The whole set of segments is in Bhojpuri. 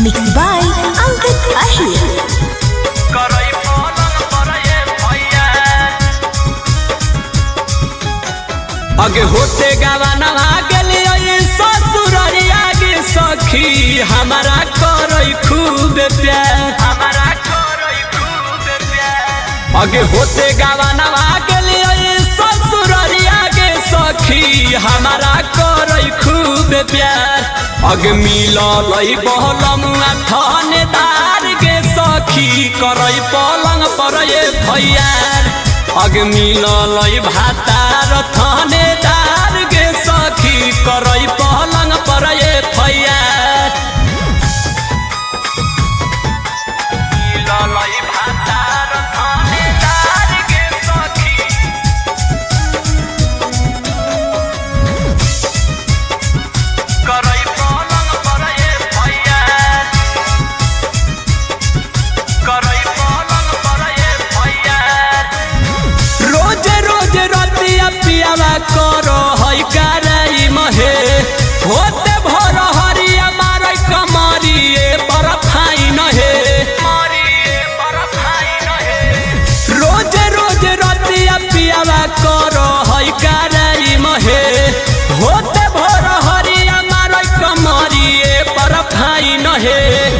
Mixed by Ankit Ahir. आगे होते गावाना गेलिए ससुररिया गे सखी हमारा करई खूब प्यार आगे होते गावाना गेलिए ससुररिया गे सखी हमारा करई खूब प्यार आगे मिलल बहलमुआ थानेदार गे सखी करई पलंग पर ये भैयार आगे मिलल भातार थानेदार गे सखी करई पलंग पर ये भैयार मिलल भातार थानेदार गे सखी करई पलंग पर ये भैयार करई पलंग पर ये भैयार रोज रोज रतिया पियावा करो है कराई महे होते भोर हरिया मारै कमरिए पर फाइन हे रोज रोज रतिया पियावा करो है कराई महे होते भोर हरिया मारै कमरिए पर फाइन हे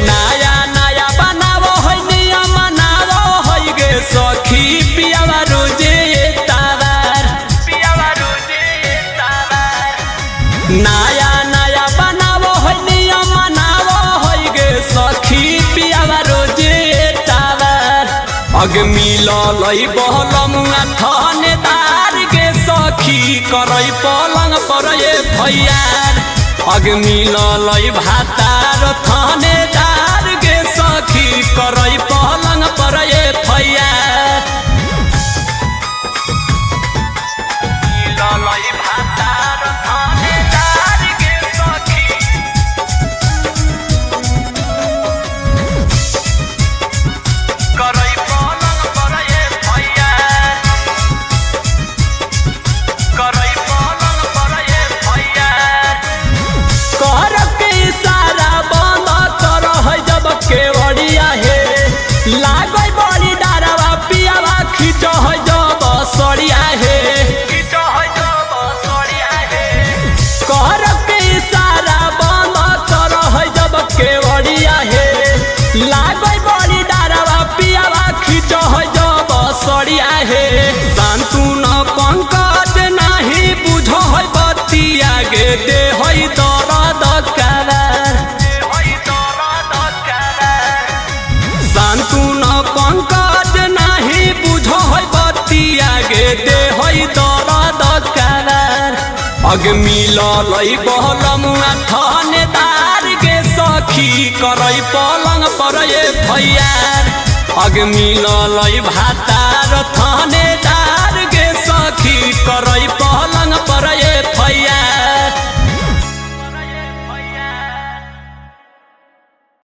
नया नया बनावो है नियम मनावो है गे सखी पियावा रोजे नया नया बनावो है नियम मनावो है गे सखी पियावा रोजे टावर अग मिलल बहलमुआ थानेदार गे सखी करई पलंग पर ये भैयार अग मिलल भातार थानेदार गे सखी करई पलंग पर ये भैयार मिलल भातार थानेदार गे सखी करई पलंग पर ये भैयार करई पलंग पर ये भैयार कर के इशारा बंद कर है जब केवड़िया हे लागै बड़ी डारवा पियावा खींच है जब सड़िया हे कर के इशारा बंद कर है जब केवड़िया हे लागै बड़ी डारवा पियावा खींच है जब सड़िया हे शांतु न पंकज नहीं बुझ है बतिया गे दे है दर्द कावर शांतु न पंकज नहीं बुझ है बतिया गे दे है दर्द कावर अग मिलल बहलमुआ थानेदार गे सखी करई पलंग पर ये भैयार अग मिलल भाता